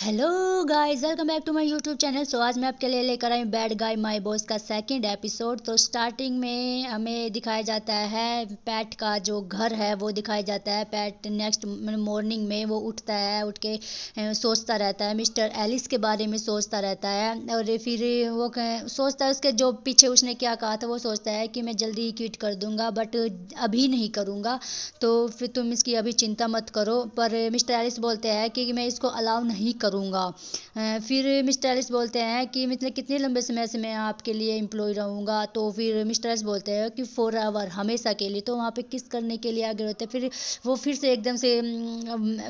Hello guys, welcome back to my YouTube channel. So आज मैं आपके लिए लेकर आई बैड गाय माय बॉस का सेकंड एपिसोड। तो स्टार्टिंग में हमें दिखाया जाता है पैट का जो घर है वो दिखाया जाता है। पैट नेक्स्ट मॉर्निंग में वो उठता है, उठ के सोचता रहता है, मिस्टर एलिस के बारे में सोचता रहता है। और फिर वो सोचता है उसके जो पीछे उसने क्या कहा था, वो सोचता है कि मैं जल्दी ही क्विट कर दूंगा, बट अभी नहीं करूँगा, तो फिर तुम इसकी अभी चिंता मत करो। पर मिस्टर एलिस बोलते हैं कि मैं इसको अलाउ नहीं करूँगा। फिर मिस्टर एलिस बोलते हैं कि मतलब कितने लंबे समय से मैं आपके लिए एम्प्लॉय रहूँगा। तो फिर मिस्टर एलिस बोलते हैं कि 4 आवर, हमेशा के लिए। तो वहाँ पे किस करने के लिए आगे होते हैं। फिर वो फिर से एकदम से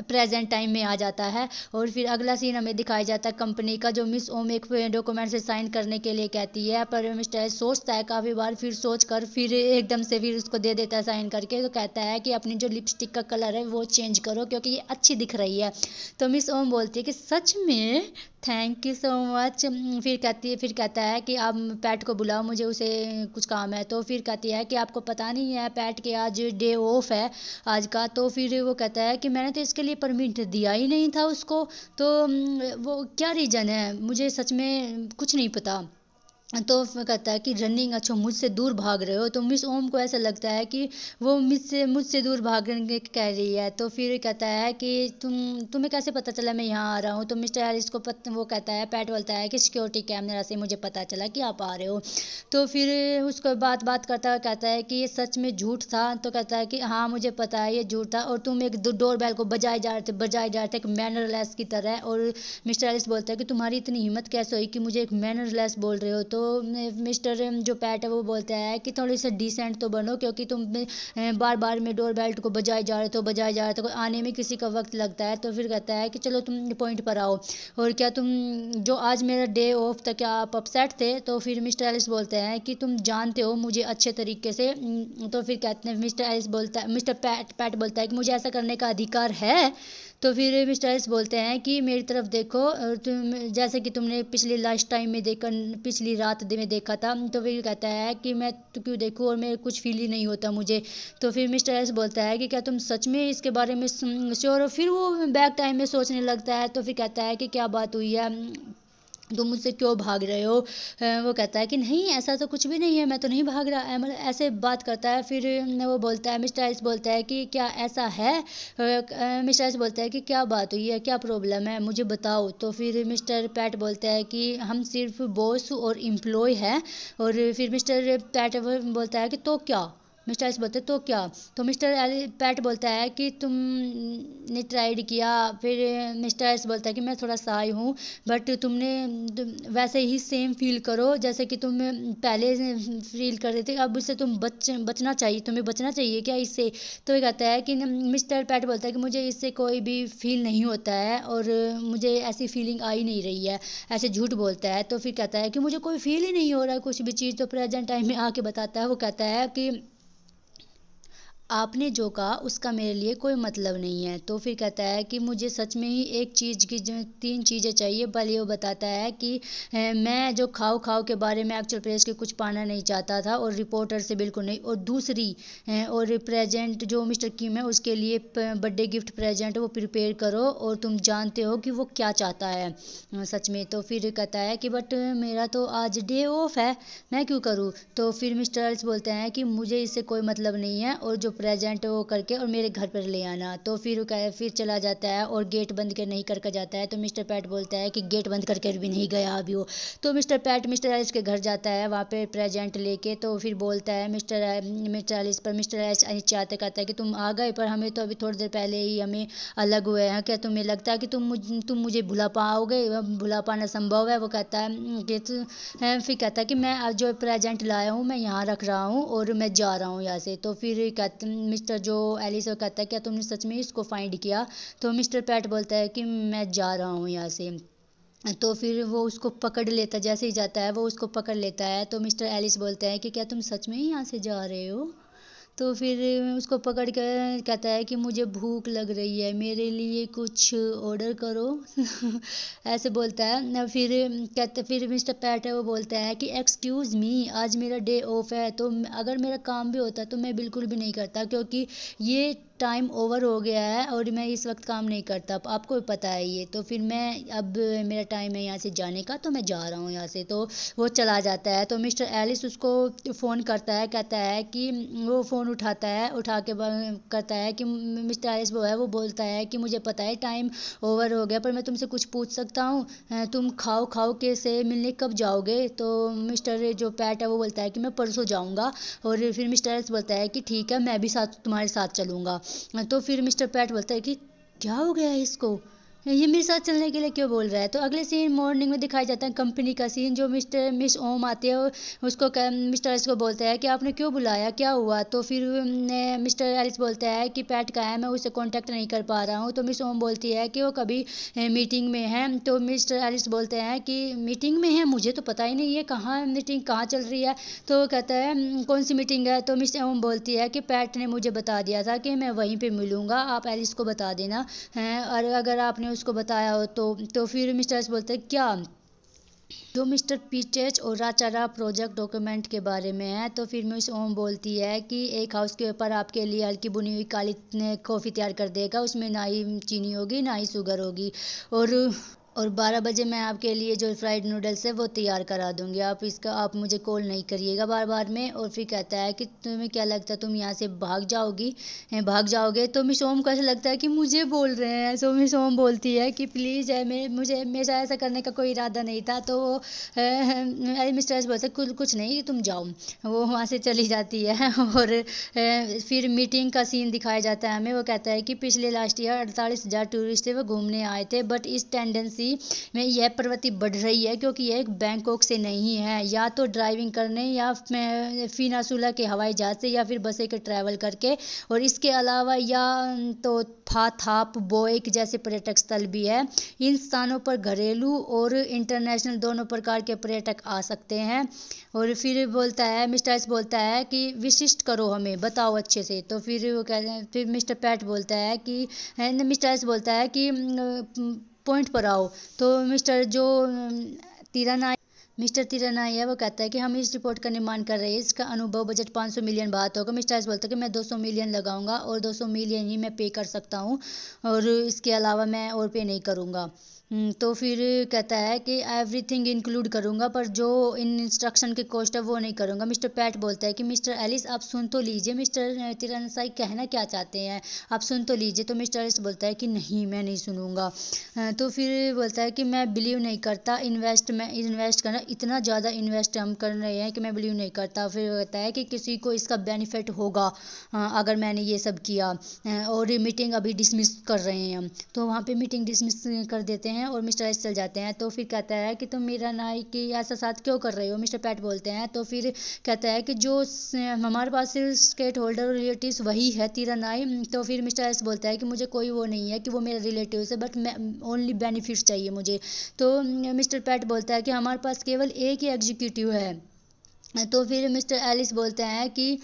प्रेजेंट टाइम में आ जाता है। और फिर अगला सीन हमें दिखाया जाता है कंपनी का, जो मिस ओम एक डॉक्यूमेंट से साइन करने के लिए कहती है। पर मिस्टर एलिस सोचता है काफ़ी बार, फिर सोच कर फिर एकदम से फिर उसको दे देता है साइन करके। तो कहता है कि अपनी जो लिपस्टिक का कलर है वो चेंज करो क्योंकि ये अच्छी दिख रही है। तो मिस ओम बोलती है कि सच में, थैंक यू सो मच। फिर कहता है कि आप पैट को बुलाओ, मुझे उसे कुछ काम है। तो फिर कहती है कि आपको पता नहीं है पैट के आज डे ऑफ है आज का। तो फिर वो कहता है कि मैंने तो इसके लिए परमिट दिया ही नहीं था उसको। तो वो क्या रीज़न है, मुझे सच में कुछ नहीं पता। तो कहता है कि रनिंग, अच्छा मुझसे दूर भाग रहे हो। तो मिस ओम को ऐसा लगता है कि वो मुझसे दूर भागने की कह रही है। तो फिर कहता है कि तुम्हें कैसे पता चला मैं यहाँ आ रहा हूँ। तो मिस्टर हैरिस को वो कहता है, पैट बोलता है कि सिक्योरिटी कैमरा से मुझे पता चला कि आप आ रहे हो। तो फिर उसको बात करता है, कहता है कि ये सच में झूठ था। तो कहता है कि हाँ मुझे पता है ये झूठ था, और तुम एक डोर बेल को बजाए जा रहे थे एक मैनरलेस की तरह। और मिस्टर हैरिस बोलता है कि तुम्हारी इतनी हिम्मत कैसे हुई कि मुझे एक मैनरलेस बोल रहे हो। तो मिस्टर जो पैट है वो बोलता है कि थोड़ी सा डिसेंट तो बनो, क्योंकि तुम बार बार में डोर बेल्ट को बजाए जा रहे थे, आने में किसी का वक्त लगता है। तो फिर कहता है कि चलो तुम पॉइंट पर आओ, और क्या तुम जो आज मेरा डे ऑफ था, क्या आप अपसेट थे। तो फिर मिस्टर एलिस बोलते हैं कि तुम जानते हो मुझे अच्छे तरीके से। तो फिर कहते हैं, मिस्टर पैट बोलता है कि मुझे ऐसा करने का अधिकार है। तो फिर मिस्टर एलिस बोलते हैं कि मेरी तरफ देखो, तुम जैसे कि तुमने पिछले लास्ट टाइम में देखा, पिछली रात में देखा था। तो फिर कहता है कि मैं तो क्यों देखूँ, और मैं कुछ फील ही नहीं होता मुझे। तो फिर मिस्टर एस बोलता है कि क्या तुम सच में इसके बारे में श्योर हो। फिर वो बैक टाइम में सोचने लगता है। तो फिर कहता है कि क्या बात हुई है, तुम मुझसे क्यों भाग रहे हो। वो कहता है कि नहीं ऐसा तो कुछ भी नहीं है, मैं तो नहीं भाग रहा है, मतलब ऐसे बात करता है। फिर वो बोलता है, मिस्टर एस बोलता है कि क्या ऐसा है। मिस्टर एस बोलता है कि क्या बात हुई है, क्या प्रॉब्लम है, मुझे बताओ। तो फिर मिस्टर पैट बोलता है कि हम सिर्फ बॉस और एम्प्लॉय हैं। और फिर मिस्टर पैट बोलता है कि तो क्या। मिस्टर एस बोलते तो क्या। तो मिस्टर पैट बोलता है कि तुमने ट्राइड किया। फिर मिस्टर एस बोलता है कि मैं थोड़ा साई हूँ, बट वैसे ही सेम फील करो जैसे कि तुम पहले फील कर रहे थे। अब उससे बचना चाहिए, तुम्हें बचना चाहिए क्या इससे। तो ये कहता है कि मिस्टर पैट बोलता है कि मुझे इससे कोई भी फील नहीं होता है, और मुझे ऐसी फीलिंग आ ही नहीं रही है, ऐसे झूठ बोलता है। तो फिर कहता है कि मुझे कोई फील ही नहीं हो रहा है कुछ भी चीज़। तो प्रेजेंट टाइम में आके बताता है, वो कहता है कि आपने जो कहा उसका मेरे लिए कोई मतलब नहीं है। तो फिर कहता है कि मुझे सच में ही एक चीज़ की जो 3 चीज़ें चाहिए। पहले वो बताता है कि मैं जो खाओ के बारे में एक्चुअल प्रेस के कुछ पाना नहीं चाहता था, और रिपोर्टर से बिल्कुल नहीं। और दूसरी और प्रेजेंट जो मिस्टर किम है उसके लिए बर्थडे गिफ्ट प्रेजेंट वो प्रिपेयर करो, और तुम जानते हो कि वो क्या चाहता है सच में। तो फिर कहता है कि बट मेरा तो आज डे ऑफ है, मैं क्यों करूँ। तो फिर मिस्टर एल्स बोलते हैं कि मुझे इससे कोई मतलब नहीं है, और जो प्रेजेंट वो करके और मेरे घर पर ले आना। तो फिर चला जाता है और गेट बंद कर नहीं करके जाता है। तो मिस्टर पैट बोलता है कि गेट बंद करके भी नहीं गया अभी वो। तो मिस्टर पैट मिस्टर एलिस के घर जाता है, वहाँ पे प्रेजेंट लेके। तो फिर बोलता है मिस्टर एलिस पर, मिस्टर एलिस नीचे आते कहता है कि तुम आ गए, पर हमें तो अभी थोड़ी देर पहले ही हमें अलग हुए हैं, क्या तुम्हें लगता है कि तुम मुझे भुला पाओगे, भुला पाना संभव है। वो कहता है कि फिर कहता है कि मैं आज जो प्रेजेंट लाया हूँ मैं यहाँ रख रहा हूँ, और मैं जा रहा हूँ यहाँ से। तो फिर कहते मिस्टर जो एलिस कहता है क्या तुमने सच में इसको फाइंड किया। तो मिस्टर पैट बोलता है कि मैं जा रहा हूँ यहाँ से। तो फिर वो उसको पकड़ लेता, जैसे ही जाता है वो उसको पकड़ लेता है। तो मिस्टर एलिस बोलता है कि क्या तुम सच में ही यहाँ से जा रहे हो। तो फिर उसको पकड़ कर कहता है कि मुझे भूख लग रही है, मेरे लिए कुछ ऑर्डर करो। ऐसे बोलता है ना। फिर मिस्टर पैट है वो बोलता है कि एक्सक्यूज़ मी, आज मेरा डे ऑफ है। तो अगर मेरा काम भी होता तो मैं बिल्कुल भी नहीं करता, क्योंकि ये टाइम ओवर हो गया है और मैं इस वक्त काम नहीं करता, आपको भी पता है ये। तो फिर मैं अब मेरा टाइम है यहाँ से जाने का, तो मैं जा रहा हूँ यहाँ से। तो वो चला जाता है। तो मिस्टर एलिस उसको फ़ोन करता है, कहता है कि वो फ़ोन उठाता है, उठा के करता है कि मिस्टर एलिस वो है, वो बोलता है कि मुझे पता है टाइम ओवर हो गया, पर मैं तुमसे कुछ पूछ सकता हूँ? तुम खाओ खाओ के से मिलने कब जाओगे? तो मिस्टर जो पैट है वो बोलता है कि मैं परसों जाऊँगा। और फिर मिस्टर एलिस बोलता है कि ठीक है, मैं भी साथ तुम्हारे साथ चलूँगा। तो फिर मिस्टर पैट बोलता है कि क्या हो गया है इसको, ये मेरे साथ चलने के लिए क्यों बोल रहा है? तो अगले सीन मॉर्निंग में दिखाया जाता है कंपनी का सीन, जो मिस ओम आती है उसको मिस्टर एलिस को बोलता है कि आपने क्यों बुलाया, क्या हुआ? तो फिर मिस्टर एलिस बोलता है कि पैट का है, मैं उसे कांटेक्ट नहीं कर पा रहा हूँ। तो मिस ओम बोलती है कि वो कभी मीटिंग में है। तो मिस्टर एलिस बोलते हैं कि मीटिंग में है, मुझे तो पता ही नहीं है कहाँ मीटिंग कहाँ चल रही है। तो वो कहता है कौन सी मीटिंग है? तो मिस ओम बोलती है कि पैट ने मुझे बता दिया था कि मैं वहीं पे मिलूंगा, आप एलिस को बता देना है, और अगर आपने उसको बताया हो तो फिर मिस्टर एस बोलते हैं क्या, जो मिस्टर पीचेच और राचारा प्रोजेक्ट डॉक्यूमेंट के बारे में है। तो फिर मिस ओम बोलती है कि एक हाउस के ऊपर आपके लिए हल्की बुनी हुई काली कॉफ़ी तैयार कर देगा, उसमें ना ही चीनी होगी ना ही शुगर होगी, और 12 बजे मैं आपके लिए जो फ्राइड नूडल्स है वो तैयार करा दूंगी, आप मुझे कॉल नहीं करिएगा बार बार में। और फिर कहता है कि तुम्हें क्या लगता है तुम यहाँ से भाग जाओगे? तो मिस ओम को ऐसा लगता है कि मुझे बोल रहे हैं। सो मिस ओम बोलती है कि प्लीज़ मुझे मेरा ऐसा करने का कोई इरादा नहीं था। तो मिस्टर एस बोलते कुछ नहीं, तुम जाओ। वो वहाँ से चली जाती है। और फिर मीटिंग का सीन दिखाया जाता है हमें। वो कहता है कि पिछले लास्ट ईयर 48,000 टूरिस्ट वो घूमने आए थे, बट इस टेंडेंसी में यह प्रवृत्ति बढ़ रही है क्योंकि यह एक बैंकॉक से नहीं है, या तो ड्राइविंग करने या फिनासुला के हवाई जहाज से या फिर बसें के ट्रैवल करके, और इसके अलावा या तो फाथाप बोएक जैसे पर्यटक स्थल भी है। इन स्थानों पर घरेलू और इंटरनेशनल दोनों प्रकार के पर्यटक आ सकते हैं। और फिर बोलता है मिस्टर एस बोलता है कि विशिष्ट करो, हमें बताओ अच्छे से। तो फिर वो कहते हैं, फिर मिस्टर पैट बोलता है कि मिस्टर एस बोलता है कि पॉइंट पर आओ। तो तिरानाई मिस्टर तिरानाई है, वो कहता है कि हम इस रिपोर्ट का निर्माण कर रहे हैं, इसका अनुभव बजट 500 मिलियन बात होगा। मिस्टर एस बोलता है कि मैं 200 मिलियन लगाऊंगा और 200 मिलियन ही मैं पे कर सकता हूँ, और इसके अलावा मैं और पे नहीं करूँगा। तो फिर कहता है कि एवरीथिंग इंक्लूड करूँगा, पर जो इन इंस्ट्रक्शन की कॉस्ट है वो नहीं करूँगा। मिस्टर पैट बोलता है कि मिस्टर एलिस आप सुन तो लीजिए, मिस्टर तिरानसाई कहना क्या चाहते हैं, आप सुन तो लीजिए। तो मिस्टर एलिस बोलता है कि नहीं, मैं नहीं सुनूंगा। तो फिर बोलता है कि मैं बिलीव नहीं करता, इन्वेस्ट करना, इतना ज़्यादा इन्वेस्ट हम कर रहे हैं कि मैं बिलीव नहीं करता। फिर कहता है कि किसी को इसका बेनिफिट होगा अगर मैंने ये सब किया, और मीटिंग अभी डिसमिस कर रहे हैं हम। तो वहाँ पे मीटिंग डिसमिस कर देते हैं और मिस्टर एस चल जाते हैं। तो फिर कहता है कि तुम मीरा नाई की ऐसा साथ क्यों कर रहे हो, मिस्टर पैट बोलते हैं। तो फिर कहता है कि जो हमारे पास सिर्फ स्टेट होल्डर रिलेटिव्स वही है तीरा नाई। तो फिर मिस्टर एस बोलता है कि मुझे कोई वो नहीं है कि वो मेरा रिलेटिव है, बट ओनली बेनिफिट्स चाहिए मुझे। तो मिस्टर पैट बोलता है कि हमारे पास केवल एक ही एग्जीक्यूटिव है। तो फिर मिस्टर एलिस बोलते हैं कि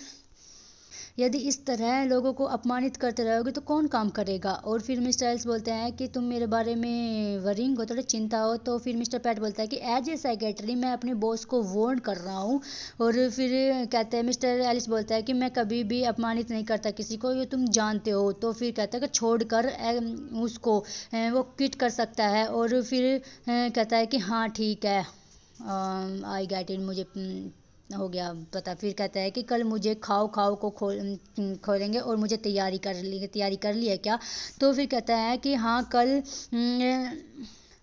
यदि इस तरह लोगों को अपमानित करते रहोगे तो कौन काम करेगा। और फिर मिस्टर एल्स बोलते हैं कि तुम मेरे बारे में वरिंग हो, थोड़ा चिंता हो। तो फिर मिस्टर पैट बोलता है कि एज ए सेक्रेटरी मैं अपने बॉस को वार्न कर रहा हूँ। और फिर कहते हैं मिस्टर एलिस बोलता है कि मैं कभी भी अपमानित नहीं करता किसी को, ये तुम जानते हो। तो फिर कहता है कि छोड़कर उसको वो क्विट कर सकता है। और फिर कहता है कि हाँ ठीक है, आई गेट इट, मुझे हो गया पता। फिर कहता है कि कल मुझे खाओ खाओ को खोलेंगे और मुझे तैयारी कर ली है क्या? तो फिर कहता है कि हाँ कल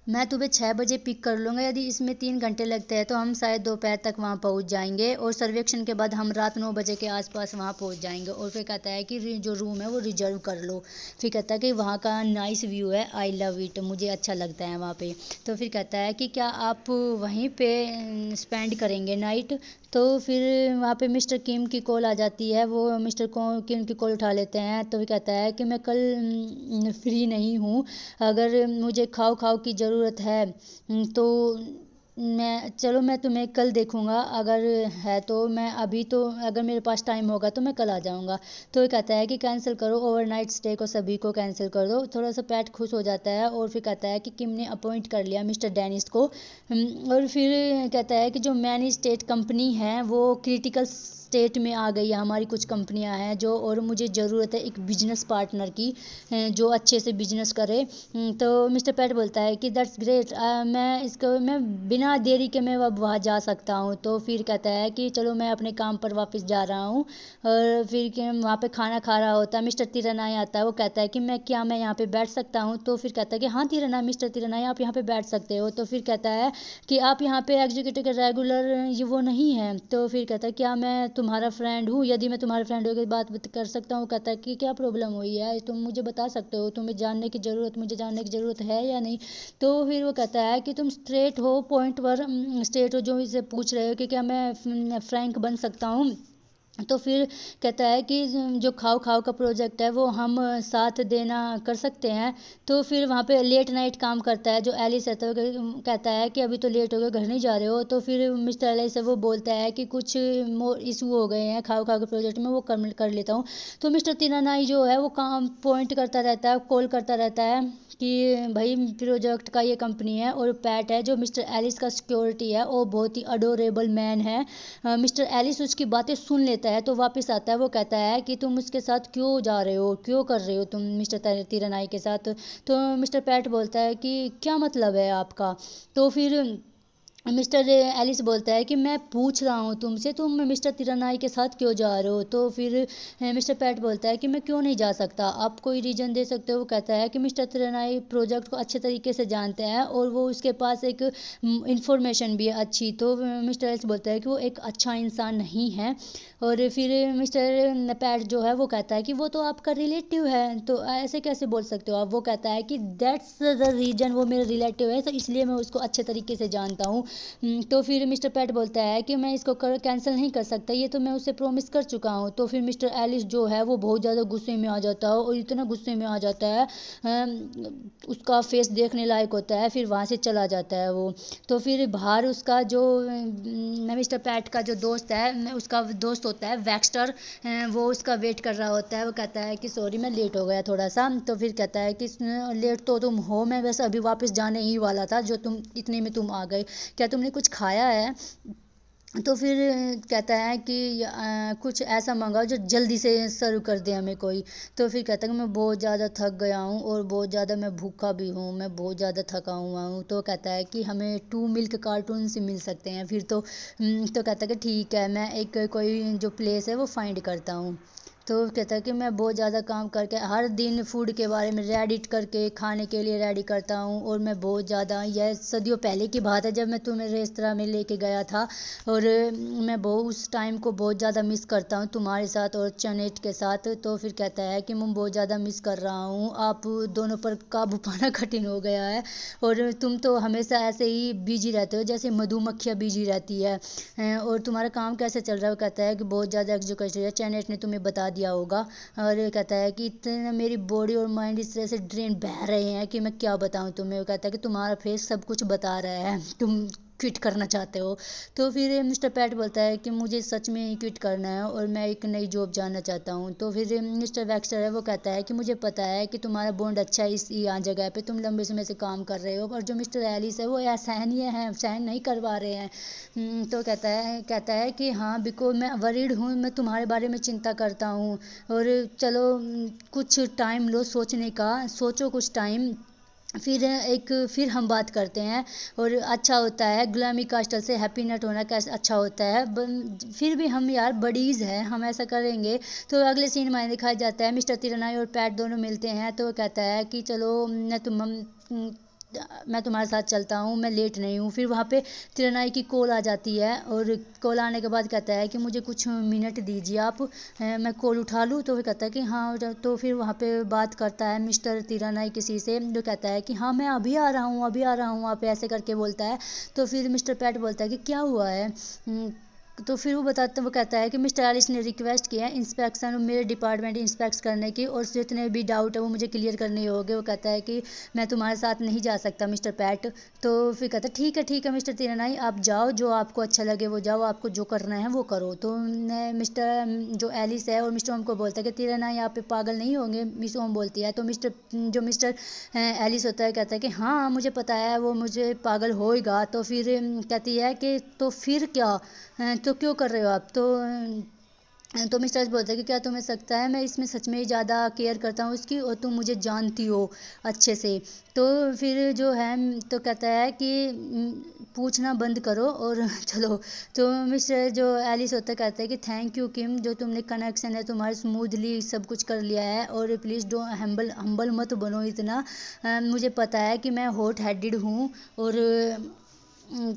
मैं तुम्हें 6 बजे पिक कर लूँगा, यदि इसमें 3 घंटे लगते हैं तो हम शायद दोपहर तक वहाँ पहुँच जाएंगे, और सर्वेक्षण के बाद हम रात 9 बजे के आसपास वहाँ पहुँच जाएंगे। और फिर कहता है कि जो रूम है वो रिजर्व कर लो। फिर कहता है कि वहाँ का नाइस व्यू है, आई लव इट, मुझे अच्छा लगता है वहाँ पे। तो फिर कहता है कि क्या आप वहीं पे स्पेंड करेंगे नाइट? तो फिर वहाँ पे मिस्टर किम की कॉल आ जाती है, वो मिस्टर किम की कॉल उठा लेते हैं। तो फिर कहता है कि मैं कल फ्री नहीं हूँ, अगर मुझे खाओ खाओ की ज़रूरत है तो मैं तुम्हें कल देखूंगा, अगर है तो मैं अभी तो अगर मेरे पास टाइम होगा तो मैं कल आ जाऊंगा। तो ये कहता है कि कैंसिल करो ओवरनाइट स्टे को, सभी को कैंसिल कर दो। थोड़ा सा पैट खुश हो जाता है। और फिर कहता है कि किम ने अपॉइंट कर लिया मिस्टर डेनिस को। और फिर कहता है कि जो मैनी स्टेट कंपनी है वो क्रिटिकल स्टेट में आ गई है, हमारी कुछ कंपनियां हैं जो, और मुझे ज़रूरत है एक बिजनेस पार्टनर की जो अच्छे से बिजनेस करे। तो मिस्टर पैट बोलता है कि दैट्स ग्रेट, मैं बिना देरी के मैं अब वहाँ जा सकता हूँ। तो फिर कहता है कि चलो मैं अपने काम पर वापस जा रहा हूँ। और फिर वहाँ पे खाना खा रहा होता है, मिस्टर तिरनाई आता है, वो कहता है कि मैं यहाँ पे बैठ सकता हूँ। तो फिर कहता है कि हाँ तिरनाई, मिस्टर तिरनाई आप यहाँ पे बैठ सकते हो। तो फिर कहता है कि आप यहाँ पे एग्जीक्यूटिव के रेगुलर ये वो नहीं है। तो फिर कहता है क्या मैं तुम्हारा फ्रेंड हूँ, यदि मैं तुम्हारे फ्रेंड होकर बात कर सकता हूँ। कहता है कि क्या प्रॉब्लम हुई है, तुम मुझे बता सकते हो, तुम्हें जानने की ज़रूरत, मुझे जानने की ज़रूरत है या नहीं। तो फिर वो कहता है कि तुम स्ट्रेट हो, पॉइंट पर स्ट्रेट हो, जो इसे पूछ रहे हो कि क्या मैं फ्रैंक बन सकता हूँ। तो फिर कहता है कि जो खाओ खाओ का प्रोजेक्ट है वो हम साथ देना कर सकते हैं। तो फिर वहाँ पे लेट नाइट काम करता है जो एलिस है। तो कहता है कि अभी तो लेट हो गए, घर नहीं जा रहे हो। तो फिर मिस्टर एलिस है वो बोलता है कि कुछ मोर इशू हो गए हैं खाओ खाओ के प्रोजेक्ट में, वो कर लेता हूँ। तो मिस्टर तिनानाई जो है वो काम पॉइंट करता रहता है, कॉल करता रहता है कि भाई प्रोजेक्ट का ये कंपनी है, और पैट है जो मिस्टर एलिस का सिक्योरिटी है, वो बहुत ही अडोरेबल मैन है। मिस्टर एलिस उसकी बातें सुन लेता है, तो वापस आता है। वो कहता है कि तुम उसके साथ क्यों जा रहे हो, क्यों कर रहे हो तुम मिस्टर तिरनाई के साथ। तो मिस्टर पैट बोलता है कि क्या मतलब है आपका। तो फिर मिस्टर एलिस बोलता है कि मैं पूछ रहा हूँ तुमसे, तुम मिस्टर तिरनाई के साथ क्यों जा रहे हो। तो फिर मिस्टर पैट बोलता है कि मैं क्यों नहीं जा सकता, आप कोई रीज़न दे सकते हो। वो कहता है कि मिस्टर तिरनाई प्रोजेक्ट को अच्छे तरीके से जानते हैं और वो उसके पास एक इंफॉर्मेशन भी है अच्छी। तो मिस्टर एलिस बोलता है कि वो एक अच्छा इंसान नहीं है। और फिर मिस्टर पैट जो है वो कहता है कि वो तो आपका रिलेटिव है, तो ऐसे कैसे बोल सकते हो आप। वो कहता है कि दैट्स द रीजन, वो मेरा रिलेटिव है तो इसलिए मैं उसको अच्छे तरीके से जानता हूँ। तो फिर मिस्टर पैट बोलता है कि मैं इसको कैंसिल नहीं कर सकता, ये तो मैं उसे प्रॉमिस कर चुका हूँ। तो फिर मिस्टर एलिस जो है वो बहुत ज़्यादा गुस्से में आ जाता है, और इतना गुस्से में आ जाता है उसका फेस देखने लायक होता है। फिर वहाँ से चला जाता है वो। तो फिर बाहर उसका जो मिस्टर पैट का जो दोस्त है, उसका दोस्त होता है वैक्स्टर, वो उसका वेट कर रहा होता है। वो कहता है कि सॉरी मैं लेट हो गया थोड़ा सा। तो फिर कहता है कि लेट तो तुम हो, मैं वैसे अभी वापस जाने ही वाला था, जो तुम इतने में तुम आ गए, क्या तुमने कुछ खाया है। तो फिर कहता है कि कुछ ऐसा मंगाओ जो जल्दी से सर्व कर दे हमें कोई। तो फिर कहता है कि मैं बहुत ज़्यादा थक गया हूँ और बहुत ज़्यादा मैं भूखा भी हूँ, मैं बहुत ज़्यादा थका हुआ हूँ। तो कहता है कि हमें 2 मिल्क कार्टून से मिल सकते हैं फिर। तो कहता है कि ठीक है, मैं एक कोई जो प्लेस है वो फाइंड करता हूँ। तो कहता है कि मैं बहुत ज़्यादा काम करके हर दिन फूड के बारे में रेडिट करके खाने के लिए रेडी करता हूँ, और मैं बहुत ज़्यादा, यह सदियों पहले की बात है जब मैं तुम्हें रेस्तरां में लेके गया था, और मैं बहुत उस टाइम को बहुत ज़्यादा मिस करता हूँ तुम्हारे साथ और चनेट के साथ। तो फिर कहता है कि मैं बहुत ज़्यादा मिस कर रहा हूँ, आप दोनों पर काबू पाना कठिन हो गया है, और तुम तो हमेशा ऐसे ही बिजी रहते हो जैसे मधुमक्खियाँ बिजी रहती है। और तुम्हारा काम कैसे चल रहा है। वो कहता है कि बहुत ज़्यादा एग्जीक्यूटिव है, चैनेट ने तुम्हें बता दिया होगा। और ये कहता है कि इतने मेरी बॉडी और माइंड इस तरह से ड्रेन बह रहे हैं कि मैं क्या बताऊं तुम्हें। वो कहता है कि तुम्हारा फेस सब कुछ बता रहा है, तुम क्विट करना चाहते हो। तो फिर मिस्टर पैट बोलता है कि मुझे सच में ही क्विट करना है और मैं एक नई जॉब जानना चाहता हूँ। तो फिर मिस्टर वैक्स्टर है वो कहता है कि मुझे पता है कि तुम्हारा बॉन्ड अच्छा है, इस यहाँ जगह पे तुम लंबे समय से काम कर रहे हो, और जो मिस्टर एलिस है वो असहनीय है, सहन नहीं करवा रहे हैं। तो कहता है कि हाँ बिकॉज मैं वरीड हूँ, मैं तुम्हारे बारे में चिंता करता हूँ, और चलो कुछ टाइम लो सोचने का, सोचो कुछ टाइम, फिर हम बात करते हैं। और अच्छा होता है गुलामी कास्टल से हैप्पी नट होना कैसे अच्छा होता है, फिर भी हम यार बडीज़ हैं, हम ऐसा करेंगे। तो अगले सीन में दिखाया जाता है मिस्टर तिरनाई और पैट दोनों मिलते हैं। तो कहता है कि चलो मैं तुम्हारे साथ चलता हूँ, मैं लेट नहीं हूँ। फिर वहाँ पे तिरनाई की कॉल आ जाती है, और कॉल आने के बाद कहता है कि मुझे कुछ मिनट दीजिए आप, मैं कॉल उठा लूँ। तो वो कहता है कि हाँ। तो फिर वहाँ पे बात करता है मिस्टर तिरनाई किसी से, जो कहता है कि हाँ मैं अभी आ रहा हूँ, अभी आ रहा हूँ, आप ऐसे करके बोलता है। तो फिर मिस्टर पैट बोलता है कि क्या हुआ है। तो फिर वो कहता है कि मिस्टर एलिस ने रिक्वेस्ट किया है इंस्पेक्शन मेरे डिपार्टमेंट इंस्पेक्ट करने की, और जितने भी डाउट है वो मुझे क्लियर करने होंगे। वो कहता है कि मैं तुम्हारे साथ नहीं जा सकता मिस्टर पैट। तो फिर कहता है ठीक है मिस्टर तिरनाई, आप जाओ, जो आपको अच्छा लगे वो जाओ, आपको जो करना है वो करो। तो मिस्टर जो एलिस है और मिस्टर ओम को बोलता है कि तिरनाई आप पे पागल नहीं होंगे। मिस ओम बोलती है। तो मिस्टर एलिस होता है, कहता है कि हाँ मुझे पता है वो मुझे पागल होएगा। तो फिर कहती है कि तो फिर क्या, तो क्यों कर रहे हो आप। तो तो मिस्टर एस बोलता है कि क्या तुम्हें सकता है मैं इसमें सच में ही ज़्यादा केयर करता हूँ उसकी, और तुम मुझे जानती हो अच्छे से। तो फिर जो है तो कहता है कि पूछना बंद करो और चलो। तो मिस्टर जो एलिस होता है कहता है कि थैंक यू किम, जो तुमने कनेक्शन है तुम्हारे स्मूथली सब कुछ कर लिया है, और प्लीज़ डो हम्बल हम्बल मत बनो इतना। मुझे पता है कि मैं हॉट हेडेड हूँ, और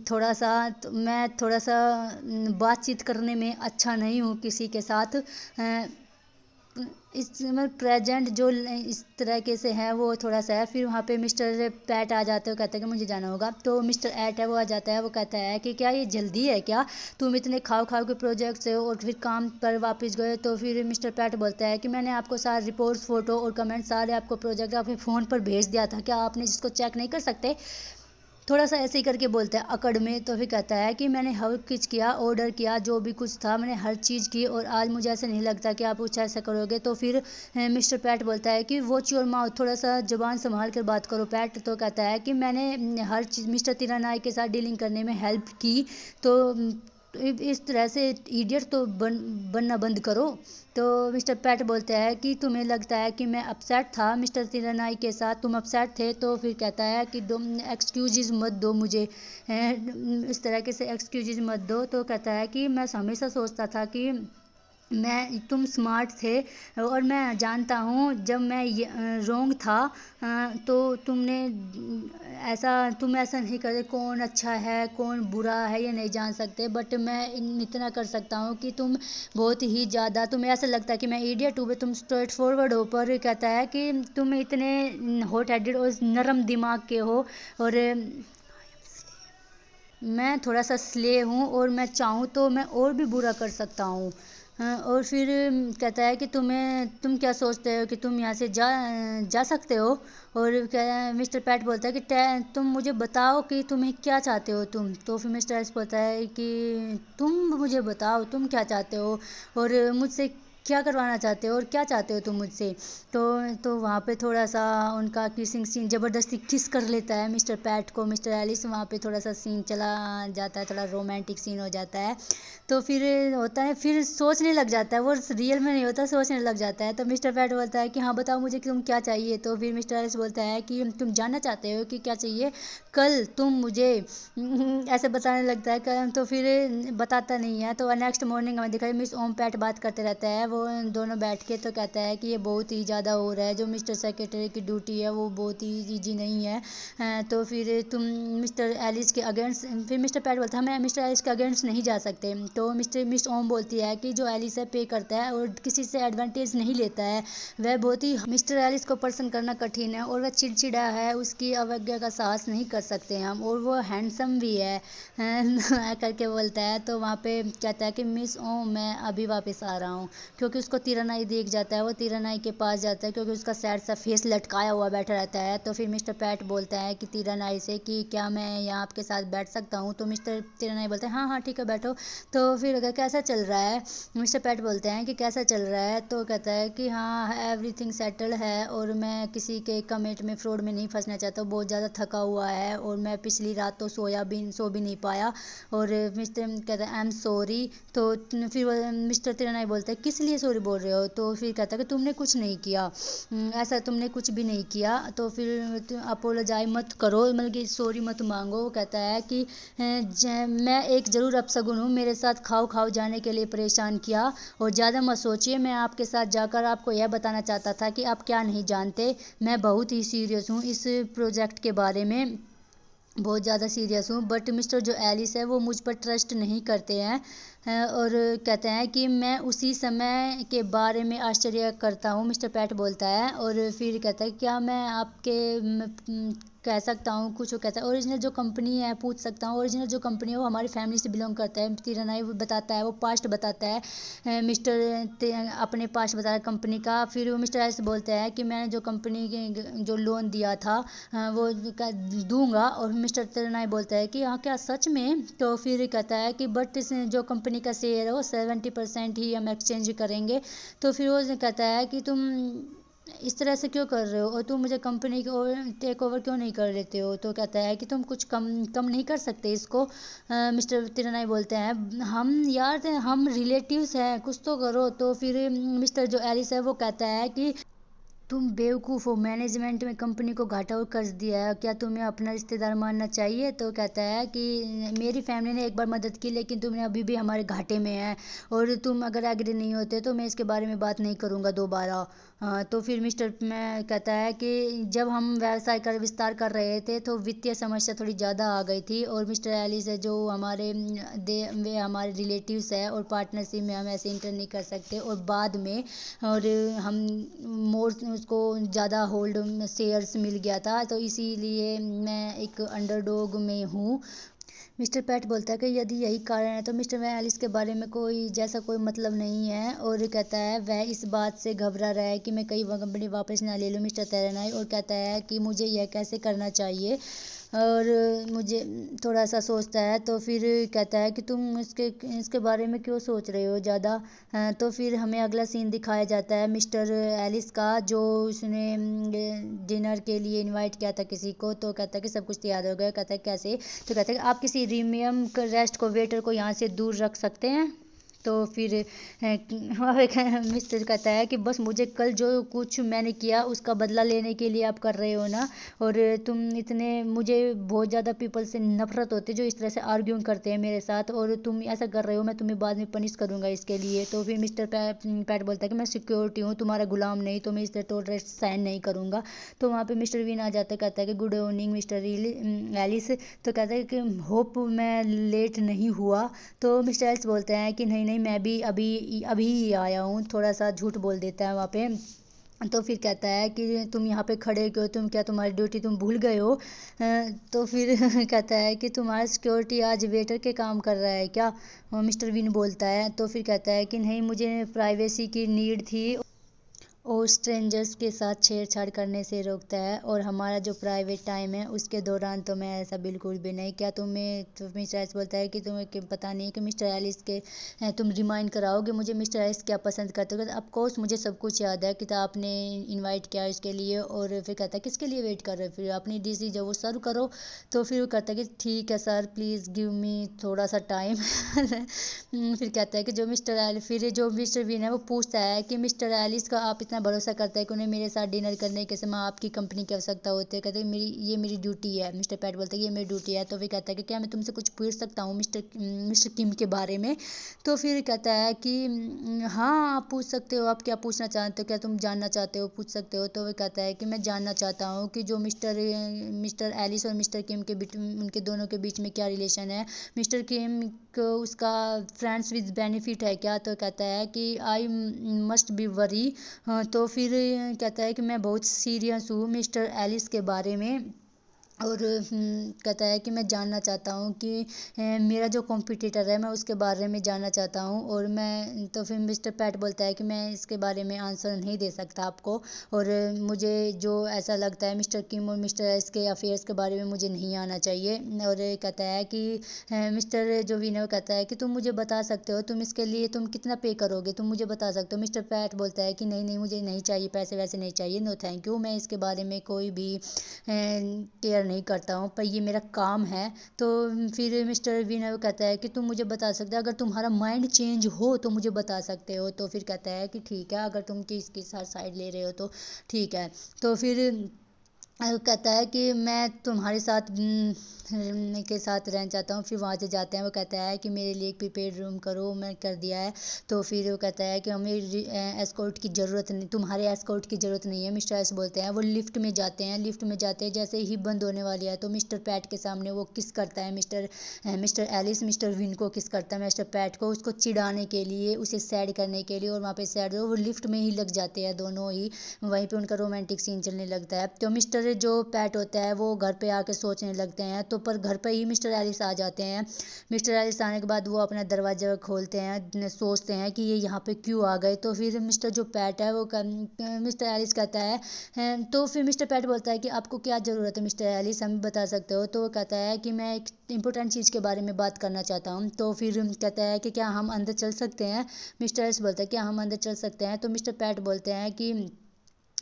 थोड़ा सा मैं थोड़ा सा बातचीत करने में अच्छा नहीं हूँ किसी के साथ। इस प्रेजेंट जो इस तरीके से है वो थोड़ा सा है। फिर वहाँ पे मिस्टर पैट आ जाते हैं, कहते हैं कि मुझे जाना होगा। तो मिस्टर एट है वो आ जाता है, वो कहता है कि क्या ये जल्दी है क्या, तुम इतने खाओ खाओ के प्रोजेक्ट से और फिर काम पर वापस गए। तो फिर मिस्टर पैट बोलता है कि मैंने आपको सारे रिपोर्ट्स फोटो और कमेंट सारे आपको प्रोजेक्ट आपके फ़ोन पर भेज दिया था, क्या आपने जिसको चेक नहीं कर सकते। थोड़ा सा ऐसे ही करके बोलता है अकड़ में। तो फिर कहता है कि मैंने हर कुछ किया, ऑर्डर किया, जो भी कुछ था मैंने हर चीज़ की, और आज मुझे ऐसा नहीं लगता कि आप कुछ ऐसा करोगे। तो फिर मिस्टर पैट बोलता है कि वॉच योर माउथ, थोड़ा सा जुबान संभाल कर बात करो पैट। तो कहता है कि मैंने हर चीज़ मिस्टर तिरानाई के साथ डीलिंग करने में हेल्प की, तो इस तरह से इडियट तो बनना बंद करो। तो मिस्टर पैट बोलते हैं कि तुम्हें लगता है कि मैं अपसेट था मिस्टर तिरानाई के साथ, तुम अपसेट थे। तो फिर कहता है कि एक्सक्यूजेज मत दो मुझे, इस तरह के से एक्सक्यूजेज मत दो। तो कहता है कि मैं हमेशा सोचता था कि तुम स्मार्ट थे, और मैं जानता हूँ जब मैं रोंग था, तो तुम ऐसा नहीं करते, कौन अच्छा है कौन बुरा है ये नहीं जान सकते, बट मैं इतना कर सकता हूँ कि तुम बहुत ही ज़्यादा, तुम्हें ऐसा लगता है कि मैं इडियट हूँ, तुम स्ट्रेट फॉरवर्ड हो। पर कहता है कि तुम इतने हॉट हेडेड और नरम दिमाग के हो, और मैं थोड़ा सा स्ले हूँ, और मैं चाहूँ तो मैं और भी बुरा कर सकता हूँ। और फिर कहता है कि तुम क्या सोचते हो कि तुम यहाँ से जा सकते हो। और मिस्टर पैट बोलता है कि तुम मुझे बताओ कि तुम्हें क्या चाहते हो तुम। तो फिर मिस्टर एस बोलता है कि तुम मुझे बताओ तुम क्या चाहते हो, और मुझसे क्या करवाना चाहते हो, और क्या चाहते हो तुम मुझसे। तो वहाँ पे थोड़ा सा उनका किसिंग सीन ज़बरदस्ती किस कर लेता है मिस्टर पैट को मिस्टर एलिस, वहाँ पे थोड़ा सा सीन चला जाता है, थोड़ा रोमांटिक सीन हो जाता है। तो फिर होता है, फिर सोचने लग जाता है, वो रियल में नहीं होता, सोचने लग जाता है। तो मिस्टर पैट बोलता है कि हाँ बताओ मुझे कि तुम क्या चाहिए। तो फिर मिस्टर एलिस बोलता है कि तुम जानना चाहते हो कि क्या चाहिए, कल तुम मुझे ऐसे बताने लगता है कल। तो फिर बताता नहीं है। तो नेक्स्ट मॉर्निंग हमें दिखाई मिस ओम पैट बात करते रहता है, वो दोनों बैठ के। तो कहता है कि ये बहुत ही ज़्यादा हो रहा है, जो मिस्टर सेक्रेटरी की ड्यूटी है वो बहुत ही ईजी नहीं है। तो फिर तुम मिस्टर एलिस के अगेंस्ट, फिर मिस्टर पैट बोलता है मैं मिस्टर एलिस के अगेंस्ट नहीं जा सकते। तो मिस ओम बोलती है कि जो एलिस है पे करता है और किसी से एडवांटेज नहीं लेता है, वह बहुत ही, मिस्टर एलिस को पसंद करना कठिन है, और वह चिड़चिड़ा है, उसकी अवज्ञा का साहस नहीं कर सकते हम, और वो हैंडसम भी है करके बोलता है। तो वहाँ पे कहता है कि मिस ओम मैं अभी वापस आ रहा हूँ, क्योंकि उसको तिरनाई देख जाता है, वो तिरनाई के पास जाता है, क्योंकि उसका सैड सा फेस लटकाया हुआ बैठा रहता है। तो फिर मिस्टर पैट बोलता है कि तिरनाई से कि क्या मैं यहाँ आपके साथ बैठ सकता हूँ। तो मिस्टर तिरनाई बोलते हैं हाँ हाँ ठीक है बैठो। तो फिर अगर कैसा चल रहा है, मिस्टर पैट बोलते हैं कि कैसा चल रहा है। तो कहता है कि हाँ एवरीथिंग सेटल है, और मैं किसी के कमेंट में फ्रॉड में नहीं फंसना चाहता, बहुत ज़्यादा थका हुआ है, और मैं पिछली रात तो सो भी नहीं पाया। और मिस्टर कहता है आई एम सॉरी। तो फिर मिस्टर तिरनाई बोलता है किस लिए सॉरी बोल रहे हो। तो फिर कहता है कि तुमने कुछ नहीं किया, ऐसा तुमने कुछ भी नहीं किया। तो फिर अपोलोजाई मत करो, मतलब कि सॉरी मत मांगो। वो कहता है कि मैं एक ज़रूर अपशगुन हूँ, मेरे साथ खाओ खाओ जाने के लिए परेशान किया, और ज़्यादा मत सोचिए, मैं आपके साथ जाकर आपको यह बताना चाहता था कि आप क्या नहीं जानते, मैं बहुत ही सीरियस हूँ इस प्रोजेक्ट के बारे में, बहुत ज़्यादा सीरियस हूँ। बट मिस्टर जो एलिस है वो मुझ पर ट्रस्ट नहीं करते हैं, और कहते हैं कि मैं उसी समय के बारे में आश्चर्य करता हूँ, मिस्टर पैट बोलता है। और फिर कहता है क्या मैं कह सकता हूँ कुछ, वो कहता है ओरिजिनल जो कंपनी है पूछ सकता हूँ, ओरिजिनल जो कंपनी है वो हमारी फैमिली से बिलोंग करता है। तिरनाई बताता है, वो पास्ट बताता है, अपने पास्ट बताता है कंपनी का। फिर वो मिस्टर एस बोलते हैं कि मैंने जो कंपनी के जो लोन दिया था वो दूंगा। और मिस्टर तिरनाई बोलता है कि हाँ क्या सच में। तो फिर कहता है कि बट जो कंपनी का शेयर है वो 70% ही हम एक्सचेंज करेंगे। तो फिर वो कहता है कि तुम इस तरह से क्यों कर रहे हो, और तुम मुझे कंपनी को टेक ओवर क्यों नहीं कर लेते हो। तो कहता है कि तुम कुछ कम कम नहीं कर सकते इसको। मिस्टर तिरनाई बोलते हैं हम यार हम रिलेटिव्स हैं, कुछ तो करो। तो फिर मिस्टर जो एलिस है वो कहता है कि तुम बेवकूफ़ हो, मैनेजमेंट में कंपनी को घाटा और कर्ज दिया है, क्या तुम्हें अपना रिश्तेदार मानना चाहिए। तो कहता है कि मेरी फैमिली ने एक बार मदद की लेकिन तुमने अभी भी हमारे घाटे में है, और तुम अगर एग्री नहीं होते तो मैं इसके बारे में बात नहीं करूँगा दोबारा। तो फिर मिस्टर में कहता है कि जब हम व्यवसाय का विस्तार कर रहे थे तो वित्तीय समस्या थोड़ी ज़्यादा आ गई थी, और मिस्टर एलिस है जो हमारे वे हमारे रिलेटिव्स है, और पार्टनरशिप में हम ऐसे इंटर नहीं कर सकते, और बाद में और हम मोर उसको ज़्यादा होल्ड में शेयर्स मिल गया था, तो इसीलिए मैं एक अंडरडॉग में हूँ। मिस्टर पैट बोलता है कि यदि यही कारण है तो मिस्टर वह एलिस के बारे में कोई जैसा कोई मतलब नहीं है, और कहता है वह इस बात से घबरा रहा है कि मैं कई कंपनी वापस ना ले लूँ मिस्टर तेरेनाई, और कहता है कि मुझे यह कैसे करना चाहिए, और मुझे थोड़ा सा सोचता है। तो फिर कहता है कि तुम इसके इसके बारे में क्यों सोच रहे हो ज़्यादा। तो फिर हमें अगला सीन दिखाया जाता है मिस्टर एलिस का, जो उसने डिनर के लिए इनवाइट किया था किसी को। तो कहता है कि सब कुछ याद हो गया। कहता है कैसे। तो कहता है कि आप किसी प्रीमियम रेस्ट को वेटर को यहाँ से दूर रख सकते हैं। तो फिर मिस्टर कहता है कि बस मुझे कल जो कुछ मैंने किया उसका बदला लेने के लिए आप कर रहे हो ना, और तुम इतने मुझे बहुत ज़्यादा पीपल से नफरत होती है जो इस तरह से आर्ग्यू करते हैं मेरे साथ, और तुम ऐसा कर रहे हो, मैं तुम्हें बाद में पनिश करूंगा इसके लिए। तो फिर मिस्टर पैट बोलता है कि मैं सिक्योरिटी हूँ तुम्हारा गुलाम नहीं, तो मैं इस तरह टॉलरेट साइन नहीं करूँगा। तो वहाँ पे मिस्टर विन आ जाता है, कहता है कि गुड इवनिंग मिस्टर एलिस। तो कहता है कि होप मैं लेट नहीं हुआ। तो मिस्टर एल्स बोलते हैं कि नहीं नहीं मैं भी अभी अभी ही आया हूँ, थोड़ा सा झूठ बोल देता है वहाँ पे। तो फिर कहता है कि तुम यहाँ पे खड़े क्यों, तुम क्या तुम्हारी ड्यूटी तुम भूल गए हो। तो फिर कहता है कि तुम्हारा सिक्योरिटी आज वेटर के काम कर रहा है क्या। मिस्टर विन बोलता है। तो फिर कहता है कि नहीं मुझे प्राइवेसी की नीड थी, और स्ट्रेंजर्स के साथ छेड़छाड़ करने से रोकता है, और हमारा जो प्राइवेट टाइम है उसके दौरान तो मैं ऐसा बिल्कुल भी नहीं। क्या तुम्हें तो मिस्टर एलिस बोलता है कि तुम्हें पता नहीं है कि मिस्टर एलिस के तुम रिमाइंड कराओगे मुझे मिस्टर एलिस क्या पसंद करते हो। ऑफ कोर्स मुझे सब कुछ याद है कि तो आपने इनवाइट किया इसके लिए, और फिर कहता है किसके लिए वेट कर रहे हो, फिर अपनी डिश जब वो सर्व करो। तो फिर वो कहता है कि ठीक है सर प्लीज़ गिव मी थोड़ा सा टाइम। फिर कहता है कि जो मिस्टर विन है वो पूछता है कि मिस्टर एलिस का आप इतना भरोसा करता है कि उन्हें मेरे साथ डिनर करने के समय आपकी कंपनी की आवश्यकता होती है। कहते हैं ये मेरी ड्यूटी है। मिस्टर पैट बोलता है कि ये मेरी ड्यूटी है। तो फिर कहता है कि क्या मैं तुमसे कुछ पूछ सकता हूँ मिस्टर किम के बारे में। तो फिर कहता है कि हाँ आप पूछ सकते हो, आप क्या पूछना चाहते हो, क्या तुम जानना चाहते हो, पूछ सकते हो। तो वह कहता है कि मैं जानना चाहता हूँ कि जो मिस्टर एलिस और मिस्टर किम के बीच उनके दोनों के बीच में क्या रिलेशन है। मिस्टर किम को उसका फ्रेंड्स विद बेनिफिट है क्या। तो कहता है कि आई मस्ट बी वरी। हाँ। तो फिर कहता है कि मैं बहुत सीरियस हूँ मिस्टर एलिस के बारे में, और कहता है कि मैं जानना चाहता हूँ कि मेरा जो कॉम्पिटिटर है मैं उसके बारे में जानना चाहता हूँ, और मैं तो फिर मिस्टर पैट बोलता है कि मैं इसके बारे में आंसर नहीं दे सकता आपको, और मुझे जो ऐसा लगता है मिस्टर किम और मिस्टर एस के अफेयर्स के बारे में मुझे नहीं आना चाहिए। और कहता है कि मिस्टर जो विनर कहता है कि तुम मुझे बता सकते हो तुम इसके लिए तुम कितना पे करोगे, तुम मुझे बता सकते हो। मिस्टर पैट बोलता है कि नहीं नहीं मुझे नहीं चाहिए, पैसे वैसे नहीं चाहिए, नो थैंक यू, मैं इसके बारे में कोई भी केयर नहीं करता हूँ, पर ये मेरा काम है। तो फिर मिस्टर विनर कहता है कि तुम मुझे बता सकते हो, अगर तुम्हारा माइंड चेंज हो तो मुझे बता सकते हो। तो फिर कहता है कि ठीक है, अगर तुम किसकी साइड ले रहे हो तो ठीक है। तो फिर कहता है कि मैं तुम्हारे साथ के साथ रहना चाहता हूँ। फिर वहाँ से जाते हैं, वो कहता है कि मेरे लिए एक प्रीपेड रूम करो, मैं कर दिया है। तो फिर वो कहता है कि हमें एस्कॉर्ट की ज़रूरत नहीं, तुम्हारे एस्कॉर्ट की ज़रूरत नहीं है। मिस्टर एस बोलते हैं। वो लिफ्ट में जाते हैं, लिफ्ट में जाते हैं जैसे ही बंद होने वाली है तो मिस्टर पैट के सामने वो किस करता है। मिस्टर एलिस मिस्टर विन को किस करता है, मिस्टर पैट को, उसको चिढ़ाने के लिए, उसे सैड करने के लिए, और वहाँ पे सैड वो लिफ्ट में ही लग जाते हैं दोनों ही। वहीं पे उनका रोमांटिक सीन चलने लगता है। तो मिस्टर जो पैट होता है वो घर पे आके सोचने लगते हैं, तो पर घर पे ही मिस्टर एलिस आ जाते हैं। मिस्टर एलिस आने के बाद वो अपना दरवाजा खोलते हैं, सोचते हैं कि ये यहाँ पे क्यों आ गए। तो फिर मिस्टर जो पैट है वो मिस्टर एलिस कहता है तो फिर मिस्टर पैट बोलता है कि आपको क्या ज़रूरत है मिस्टर एलिस, हम बता सकते हो। तो वो कहता है कि मैं एक इंपॉर्टेंट चीज़ के बारे में बात करना चाहता हूँ। तो फिर कहता है कि क्या हम अंदर चल सकते हैं। मिस्टर एलिस बोलता है क्या हम अंदर चल सकते हैं। तो मिस्टर पैट बोलते हैं कि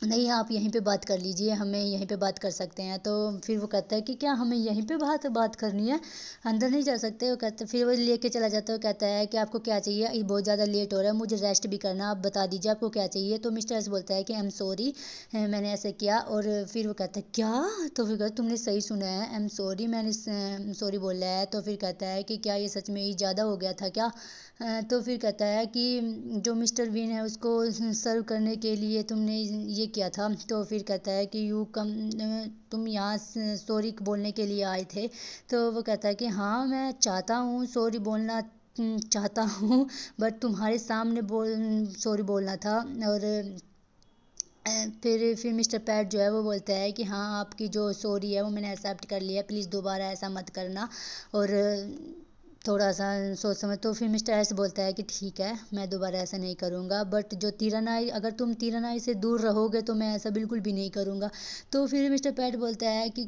नहीं आप यहीं पे बात कर लीजिए, हमें यहीं पे बात कर सकते हैं। तो फिर वो कहता है कि क्या हमें यहीं पे बात करनी है, अंदर नहीं जा सकते? वो कहते फिर वो लेके चला जाता है। वो कहता है कि आपको क्या चाहिए, ये बहुत ज़्यादा लेट हो रहा है, मुझे रेस्ट भी करना, आप बता दीजिए आपको क्या चाहिए। तो मिस्टर एस बोलता है कि आई एम सॉरी, मैंने ऐसे किया। और फिर वो कहता है क्या? तो फिर कहता तुमने सही सुना है, आई एम सॉरी, मैंने सॉरी बोला है। तो फिर कहता है कि क्या ये सच में ही ज़्यादा हो गया था क्या? तो फिर कहता है कि जो मिस्टर बीन है उसको सर्व करने के लिए तुमने ये किया था। तो फिर कहता है कि तुम यहाँ सॉरी बोलने के लिए आए थे? तो वो कहता है कि हाँ मैं चाहता हूँ सॉरी बोलना, चाहता हूँ, बट तुम्हारे सामने सॉरी बोलना था। और फिर मिस्टर पैट जो है वो बोलता है कि हाँ आपकी जो सॉरी है वो मैंने एक्सेप्ट कर लिया, प्लीज़ दोबारा ऐसा मत करना। और थोड़ा सा सोच समझ। तो फिर मिस्टर एस बोलता है कि ठीक है मैं दोबारा ऐसा नहीं करूँगा, बट जो तीरनाई, अगर तुम तीरनाई से दूर रहोगे तो मैं ऐसा बिल्कुल भी नहीं करूँगा। तो फिर मिस्टर पैट बोलता है कि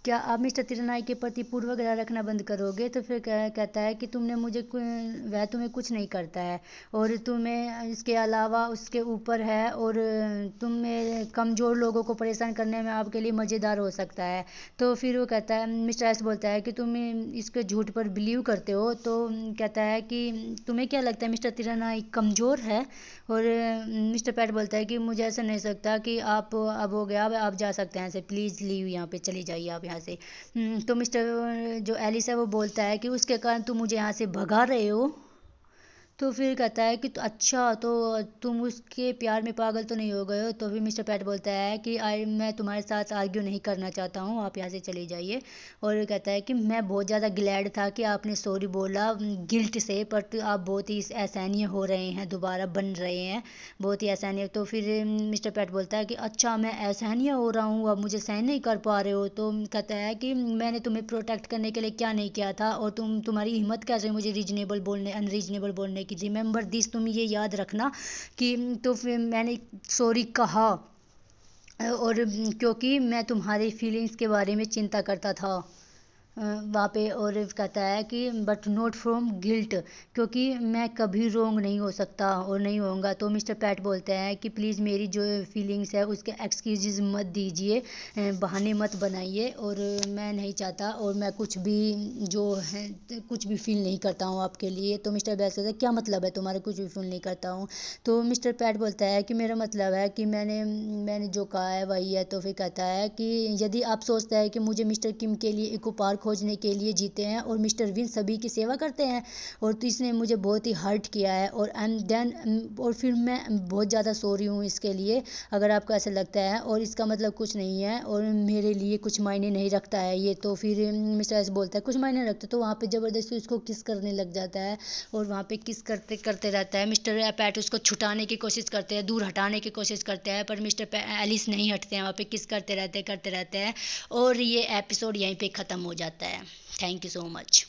क्या आप मिस्टर तिरनाई के प्रति पूर्वाग्रह रखना बंद करोगे? तो फिर कहता है कि वह तुम्हें कुछ नहीं करता है, और तुम्हें इसके अलावा उसके ऊपर है, और तुम्हें कमज़ोर लोगों को परेशान करने में आपके लिए मज़ेदार हो सकता है। तो फिर वो कहता है, मिस्टर एस बोलता है कि तुम इसके झूठ पर बिलीव करते हो। तो कहता है कि तुम्हें क्या लगता है मिस्टर तिरनाई कमज़ोर है? और मिस्टर पैट बोलता है कि मुझे ऐसा नहीं सकता कि आप अब हो गया, अब आप जा सकते हैं ऐसे, प्लीज़ लीव, यहाँ पे चली जाइए आप यहाँ से। तो मिस्टर जो एलिस है वो बोलता है कि उसके कारण तुम मुझे यहाँ से भगा रहे हो? तो फिर कहता है कि तो अच्छा, तो तुम उसके प्यार में पागल तो नहीं हो गए हो? तो फिर मिस्टर पैट बोलता है कि मैं तुम्हारे साथ आर्ग्यू नहीं करना चाहता हूँ, आप यहाँ से चले जाइए। और कहता है कि मैं बहुत ज़्यादा ग्लैड था कि आपने सॉरी बोला गिल्ट से, पर आप बहुत ही असहनीय हो रहे हैं, दोबारा बन रहे हैं, बहुत ही असहनीय। तो फिर मिस्टर पैट बोलता है कि अच्छा मैं असहनीय हो रहा हूँ, अब मुझे सहन नहीं कर पा रहे हो? तो कहता है कि मैंने तुम्हें प्रोटेक्ट करने के लिए क्या नहीं किया था, और तुम्हारी हिम्मत कैसे मुझे रीजनेबल बोलने अनरीजनेबल बोलने की? रिमेंबर दिस, तुम ये याद रखना कि तो फिर मैंने सॉरी कहा, और क्योंकि मैं तुम्हारी फीलिंग्स के बारे में चिंता करता था वहाँ पे। और कहता है कि बट नॉट फ्रॉम गिल्ट, क्योंकि मैं कभी रोंग नहीं हो सकता और नहीं होऊंगा। तो मिस्टर पैट बोलते हैं कि प्लीज़ मेरी जो फीलिंग्स है उसके एक्सक्यूजेज मत दीजिए, बहाने मत बनाइए, और मैं नहीं चाहता, और मैं कुछ भी जो है कुछ भी फील नहीं करता हूँ आपके लिए। तो मिस्टर बैस कहता है क्या मतलब है तुम्हारे कुछ भी फील नहीं करता हूँ? तो मिस्टर पैट बोलता है कि मेरा मतलब है कि मैंने जो कहा है वही है। तो फिर कहता है कि यदि आप सोचते हैं कि मुझे मिस्टर किम के लिए एक उपहार खोजने के लिए जीते हैं और मिस्टर विन सभी की सेवा करते हैं, और तो इसने मुझे बहुत ही हर्ट किया है, और फिर मैं बहुत ज़्यादा सॉरी हूँ इसके लिए, अगर आपको ऐसा लगता है, और इसका मतलब कुछ नहीं है, और मेरे लिए कुछ मायने नहीं रखता है ये। तो फिर मिस्टर एस बोलता है कुछ मायने रखता है? तो वहाँ पे ज़बरदस्ती उसको किस करने लग जाता है, और वहाँ पे किस करते करते रहता है। मिस्टर पैट उसको छुटाने की कोशिश करते हैं, दूर हटाने की कोशिश करते हैं, पर मिस्टर एलिस नहीं हटते हैं, वहाँ पे किस करते रहते हैं। और ये एपिसोड यहीं पे ख़त्म हो जाता है। Thank you so much.